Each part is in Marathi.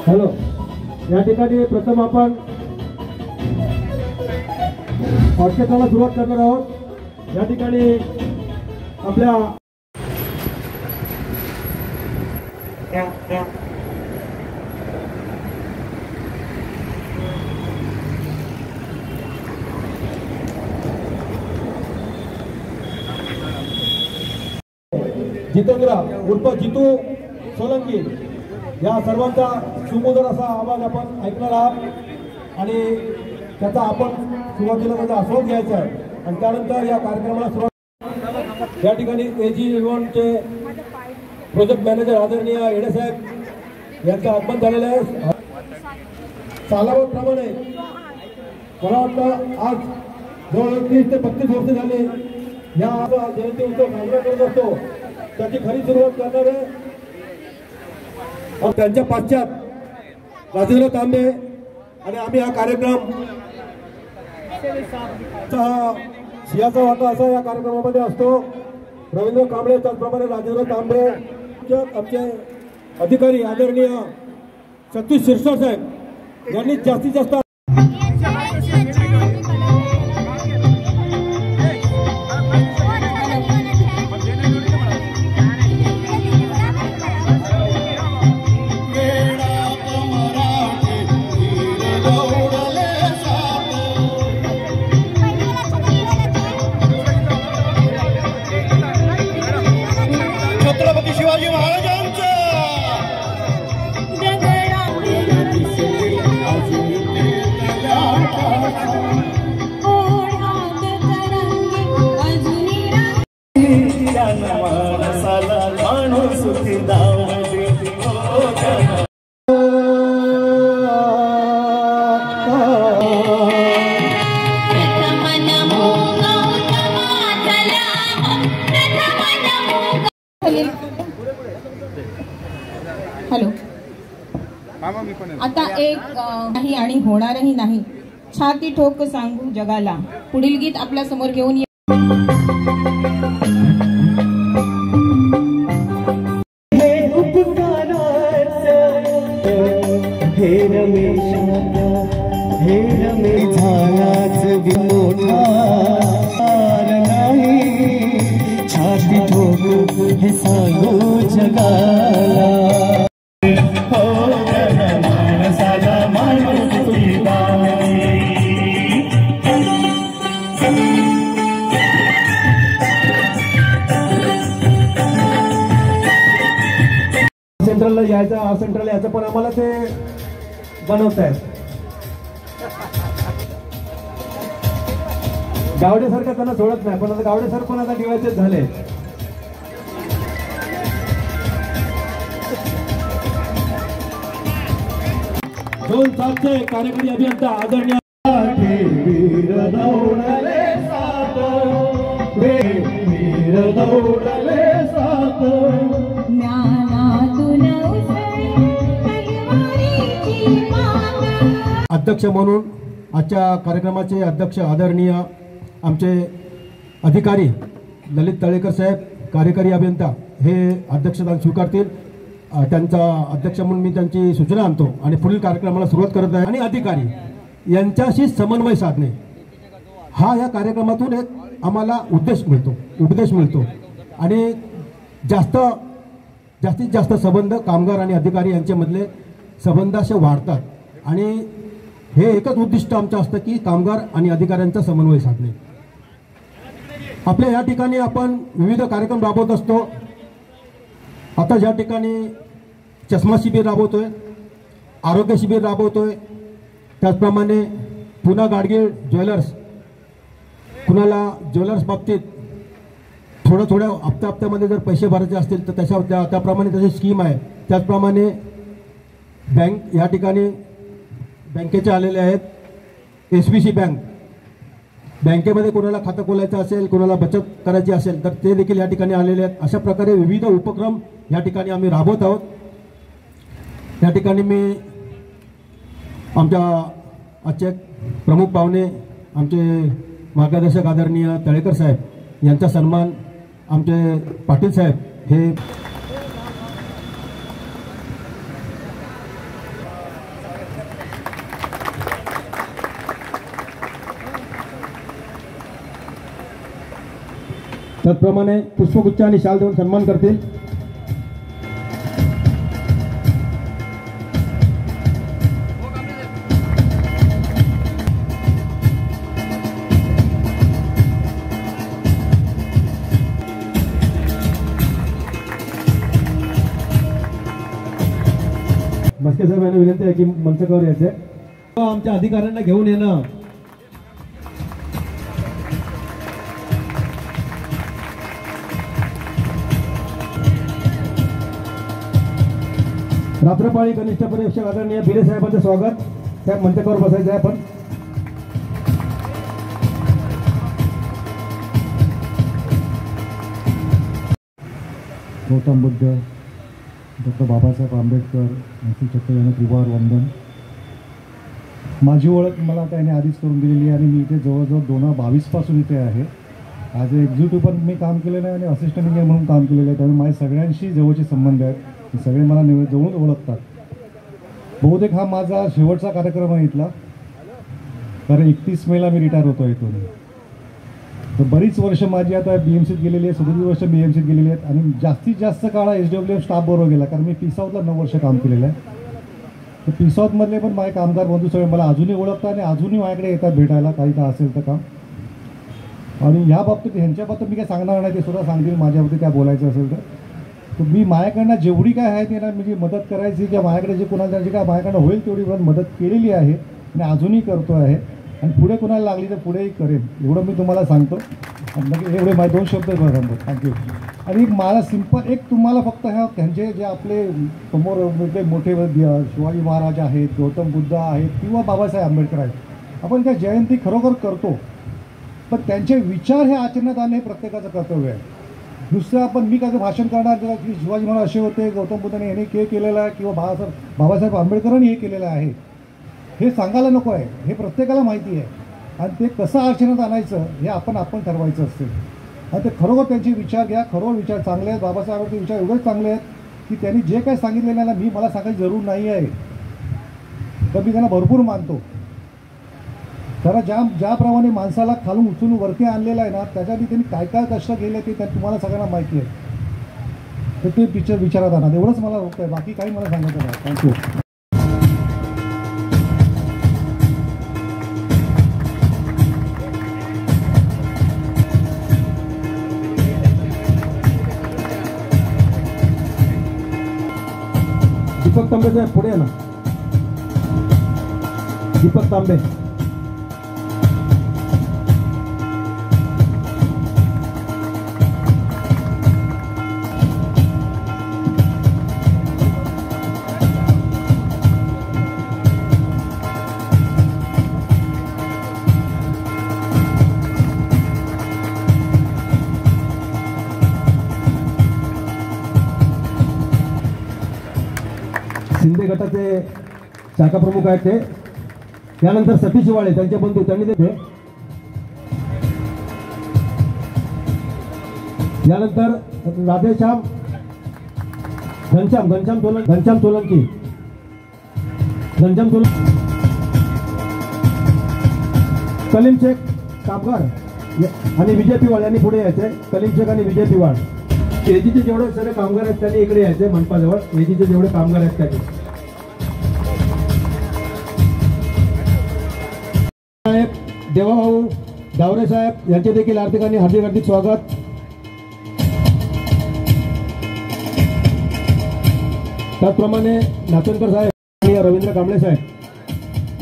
हॅलो, या ठिकाणी प्रथम आपण ऑर्केस्ट्राला सुरुवात करणार आहोत। या ठिकाणी आपल्या जितेंद्र उर्फ जितू सोलंकी या सर्वांचा सुमधुर असा आवाज आपण ऐकणार आहात आणि त्याचा आपण सुरुवातीला त्याचा आस्वाद घ्यायचा आहे आणि त्यानंतर या कार्यक्रमाला सुरुवात। या ठिकाणी AG11चे प्रोजेक्ट मॅनेजर आदरणीय येडे साहेब यांचं आगमन झालेलं आहे। सालावतप्रमाणे मला वाटतं आज जवळ 30 ते 35 वर्ष झाले या जयंती उत्सव साजरा करत असतो, त्याची खरी सुरुवात करणार आहे त्यांच्या पाश्चात राजेंद्र तांबे आणि आम्ही हा कार्यक्रम सिंहाचा वाटा असा या कार्यक्रमामध्ये असतो। रवींद्र कांबळे त्याचप्रमाणे राजेंद्र तांबे आमचे अधिकारी आदरणीय सतीश शिरसाट साहेब यांनी जास्तीत जास्त हॅलो, आता एक नाही आणि होणारही नाही, छाती ठोक सांगू जगाला, पुढील गीत आपल्या समोर घेऊन छाती ठोक हे सांगू जगाला, सेंट्रलला यायचं आर सेंट्रल यायचं पण आम्हाला ते बनवत आहेत। गावडे सर का त्यांना सोडत नाही, पण आता गावडे सर पण आता डिवायसेस झाले। दोन सातचे कार्यकारी अभियंता आदरणीय अध्यक्ष म्हणून आजच्या कार्यक्रमाचे अध्यक्ष आदरणीय आमचे अधिकारी ललित तळेकर साहेब कार्यकारी अभियंता हे अध्यक्षस्थान स्वीकारतील। त्यांचा अध्यक्ष म्हणून मी त्यांची सूचना आणतो आणि पुढील कार्यक्रमाला सुरुवात करत आहे। आणि अधिकारी यांच्याशी समन्वय साधणे हा या कार्यक्रमातून एक आम्हाला उपदेश मिळतो आणि जास्तीत जास्त संबंध कामगार आणि अधिकारी यांच्यामधले संबंध असे वाढतात आणि हे एकच उद्दिष्ट आमचं असतं की कामगार आणि अधिकाऱ्यांचा समन्वय साधणे। आपल्या या ठिकाणी आपण विविध कार्यक्रम राबवत असतो। आता या ठिकाणी चष्मा शिबिर राबवतोय, आरोग्य शिबिर राबवतोय, त्याचप्रमाणे पुन्हा गाडगीळ ज्वेलर्स, कुणाला ज्वेलर्स बाबतीत थोड्या हप्त्यामध्ये जर पैसे भरायचे असतील तर त्याप्रमाणे त्याची स्कीम आहे। त्याचप्रमाणे बँक या ठिकाणी बँकेचे आलेले आहेत, SBC बँक, बँकेमध्ये कोणाला खातं खोलायचं असेल, कोणाला बचत करायची असेल तर ते देखील या ठिकाणी आलेले आहेत. अशा प्रकारे विविध उपक्रम या ठिकाणी आम्ही राबवत आहोत. या ठिकाणी मी आमच्या आजचे प्रमुख पाहुणे आमचे मार्गदर्शक आदरणीय तळेकर साहेब यांचा सन्मान आमचे पाटील साहेब हे त्याचप्रमाणे पुष्पगुच्छ आणि शाल देऊन सन्मान करतील. मस्के साहेब यांना विनंती आहे की मंचावर यायचे. आमच्या अधिकाऱ्यांना घेऊन येणं रात्रपाळी कनिष्ठ परीक्षक आदरणीय भिरे साहेबांचं स्वागत. साहेब मंचावर बसायचं आहे. आपण गौतम बुद्ध, डॉक्टर बाबासाहेब आंबेडकर यांची चक्र यांना त्रिवार वंदन. माझी ओळख मला त्याने आधीच करून दिलेली आहे आणि मी इथे जवळजवळ 2022 पासून इथे आहे. ॲज अ एक्झिक्युटिव्ह पण मी काम केलेलं आहे आणि असिस्टंट इंजिनियर म्हणून काम केलेलं आहे. त्यामुळे माझे सगळ्यांशी जवळचे संबंध आहेत. हे सगळे मला जवळून ओळखतात. बहुतेक हा माझा शेवटचा कार्यक्रम आहे इथला, कारण 31 मेला मी रिटायर होतो इथून. तर बरीच वर्ष माझी आता BMCत गेलेली आहे, 37 वर्ष BMCत गेलेली आहेत आणि जास्तीत जास्त काळ SWM स्टाफबरोबर गेला, कारण मी PSouthला 9 वर्ष काम केलेलं आहे. तर PSouthमधले पण माझे कामगार बंधू सगळे मला अजूनही ओळखतात आणि अजूनही माझ्याकडे येतात भेटायला काही का असेल तर काम. आणि ह्या बाबतीत ह्यांच्याबाबतीत मी काय सांगणार नाही, ते सुद्धा सांगतील माझ्याबाबतीत काय बोलायचं असेल तर मी माझ्याकडनं जेवढी काय आहे त्यांना म्हणजे मदत करायची किंवा माझ्याकडे जे कोणाला जे काय माझ्याकडनं होईल तेवढी मदत केलेली आहे आणि अजूनही करतो आहे आणि पुढे कोणाला लागली तर पुढेही करेन, एवढं मी तुम्हाला सांगतो. एवढे माझे 2 शब्द सांगतो. थँक्यू. आणि मला सिंपल एक तुम्हाला फक्त ह्या त्यांचे जे आपले समोर मोठे शिवाजी महाराज आहेत, गौतम बुद्ध आहेत किंवा बाबासाहेब आंबेडकर आहेत, आपण त्या जयंती खरोखर करतो, पण त्यांचे विचार हे आचरणात आणणे हे प्रत्येकाचं कर्तव्य आहे. नुसतं आपण मी काय भाषण करणार की शिवाजी महाराज असे होते, गौतम बुद्धाने याने हे केलेलं आहे किंवा बाबासाहेब आंबेडकरांनी हे केलेलं आहे हे सांगायला नको आहे. हे प्रत्येकाला माहिती आहे आणि ते कसं आचरणात आणायचं हे आपण ठरवायचं असते. आणि ते खरोखर त्यांचे विचार घ्या. खरोखर विचार चांगले आहेत. बाबासाहेबांचे विचार एवढेच चांगले आहेत की त्यांनी जे काही सांगितलेलं आहे ना, मी मला सांगायची जरूर नाही आहे, तर मी त्यांना भरपूर मानतो. तर ज्याप्रमाणे माणसाला खालून उचलून वरती आणलेलं आहे ना, त्याच्यासाठी त्यांनी काय काय कष्ट केले ते तुम्हाला सगळ्यांना माहिती आहे. तर ते पिक्चर विचारात आणा, एवढंच मला होतं आहे, बाकी काही मला सांगायचं नाही. थँक्यू. दीपक तांबे साहेब पुढे आहे ना. दीपक तांबे. शिंदे गटाचे शाखा प्रमुख आहेत ते. त्यानंतर सतीश हिवाळे त्यांचे बंधू त्यांनी ते. यानंतर राधेश्याम घनश्याम सोलंकी कलीम शेख कामगार आणि विजय पिवाळ यांनी पुढे यायचे. कलीम शेख आणि विजय पिवाळ. एजीचे जेवढे सगळे कामगार आहेत त्यांनी इकडे यायचे. मनपाजवळ एजीचे जेवढे कामगार आहेत त्यांनी. साहेब देवाभाऊ डावरे साहेब यांचे देखील हार्दिक हार्दिक स्वागत. त्याचप्रमाणे नाचनकर साहेब आणि रवींद्र कांबळे साहेब.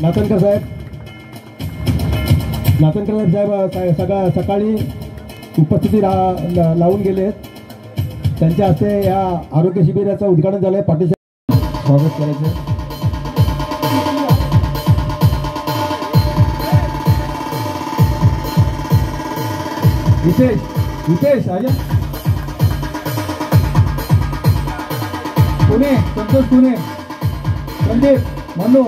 नाचनकर साहेब सकाळी उपस्थिती लावून गेले आहेत. त्यांच्या हस्ते या आरोग्य शिबिराचं उद्घाटन झालंय. पाटील स्वागत करायचं. हितेश अजय पुणे, संतोष पुणे, संदीप मनु,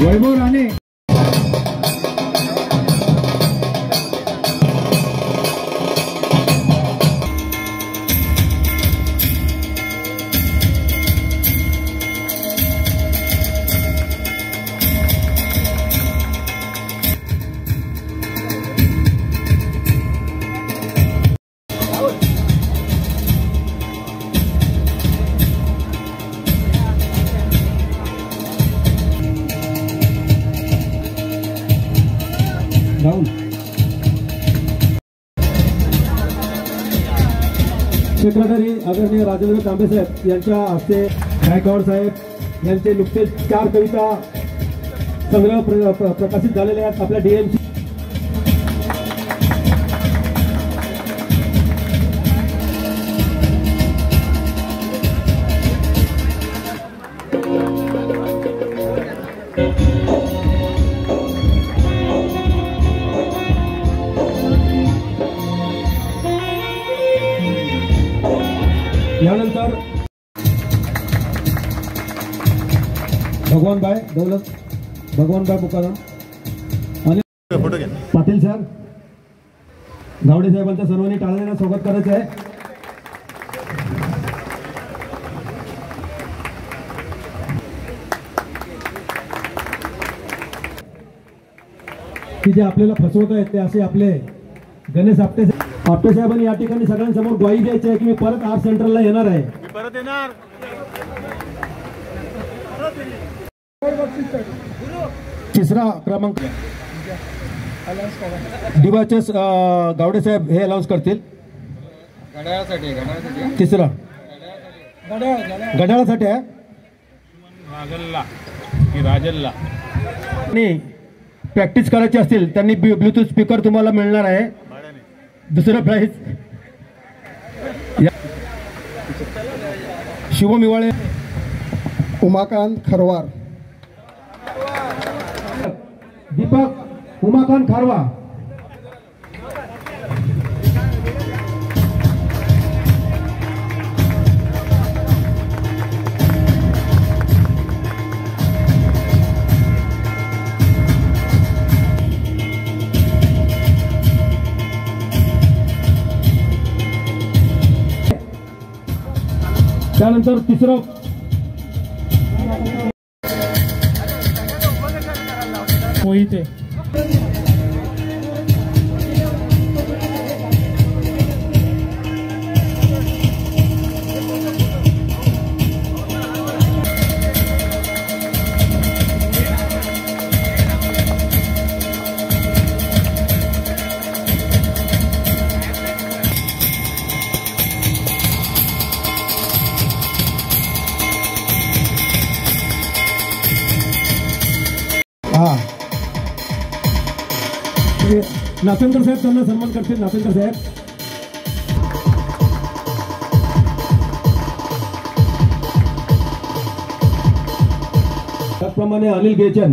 वैभव राणे, राहुल सेक्रेटरी आदरणीय राजेंद्र तांबे साहेब यांच्या हस्ते गायकवाड साहेब यांचे नुकतेच 4 कविता संग्रह प्रकाशित झालेले आहेत आपल्या डीएमसी. यानंतर भगवानभाई दौलत, भगवानभाई मुकादम आणि पाटील सर, गावडे साहेबांच्या सर्वांनी टाळ्यांना स्वागत करायचं आहे. की जे आपल्याला फसवत आहेत ते असे आपले गणेश आपटे साहेबांनी या ठिकाणी सगळ्यांसमोर ग्वाही द्यायची आहे की मी परत आर्ट सेंटरला येणार आहे. परत येणार. तिसरा क्रमांक डिवाचे गावडे साहेब हे अनाउन्स करतील. तिसरा घड्याळासाठी आहे राजलला आणि प्रॅक्टिस करायची असतील त्यांनी ब्लूटूथ स्पीकर तुम्हाला मिळणार आहे. दुसरं प्राइज शुभम इवाळे, उमाकांत खरवार, दीपक उमाकांत खारवा, त्यानंतर तिसरं मोहिते, नाथेंद्र साहेब त्यांना सन्मान करतील. नाथेंद्र साहेब त्याचप्रमाणे अनिल गेचन,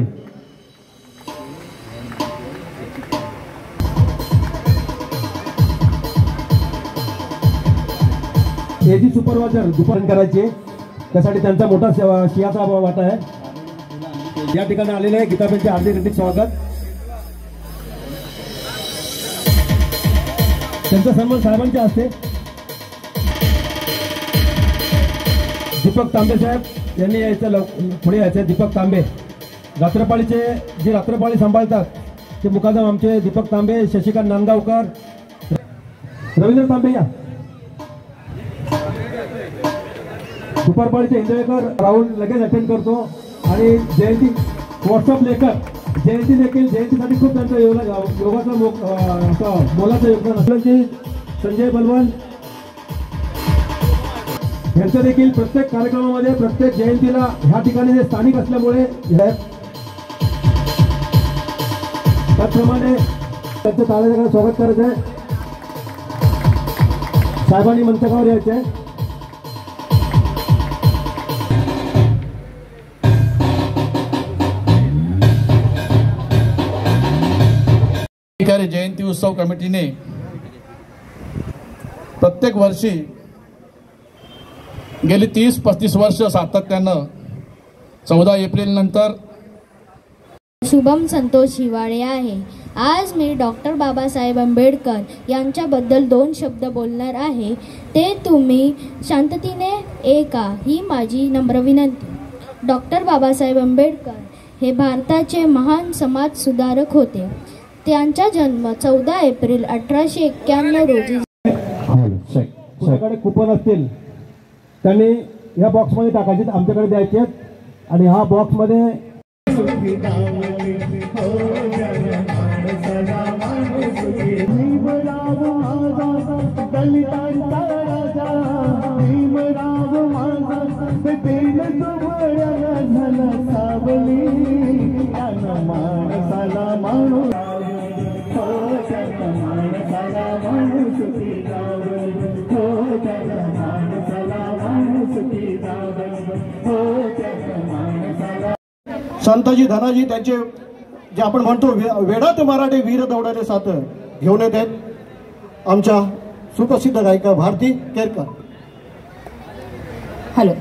एजी सुपरवायझर दुपार करायचे त्यासाठी त्यांचा मोठा सिंहाचा वाटा आहे. या ठिकाणी आलेले आहे गीताबेनचे हार्दिक स्वागत. त्यांचा सन्मान साहेबांच्या हस्ते. दीपक तांबे साहेब यांनी यायचं, पुढे यायचं. दीपक तांबे रात्रपाळीचे जे रात्रपाळी सांभाळतात ते मुकादम आमचे दीपक तांबे, शशिकांत नांदगावकर, रवींद्र तांबे या. दुपारपाळीचे इंदळेकर राहुल लगेच अटेंड करतो. आणि जयंती व्हॉट्सअप लेखक जयंती देखील, जयंतीसाठी खूप त्यांचं योगाचं मोलाचं योगदान असल्याचे संजय बलवान यांचं देखील प्रत्येक कार्यक्रमामध्ये प्रत्येक जयंतीला ह्या ठिकाणी जे स्थानिक असल्यामुळे त्याचप्रमाणे त्यांचं टाळ्यांना स्वागत करायचं आहे. साहेबांनी मंचावर यायचे आहे. अधिकारी जयंती उत्सव कमिटीने प्रत्येक वर्षी गेली 30-35 वर्ष सातत्यानं 14 एप्रिल नंतर शुभम संतोष हिवाळे आहे. आज मी डॉक्टर बाबासाहेब आंबेडकर यांच्याबद्दल 2 शब्द बोलणार आहे. ते तुम्ही शांततेने ऐका ही माझी नम्र विनंती. डॉक्टर बाबासाहेब आंबेडकर हे भारताचे महान समाज सुधारक होते. त्यांचा जन्म 14 एप्रिल 1891 रोजी. तुमच्याकडे कुपन असतील त्यांनी या बॉक्समध्ये टाकायचे, आमच्याकडे द्यायचे आणि हा बॉक्समध्ये संताजी धनाजी त्यांचे जे आपण म्हणतो वेडात मराठे वीर दौडाले साथ घेऊन येत आहेत आमच्या सुप्रसिद्ध गायिका भारती केरकर. हॅलो.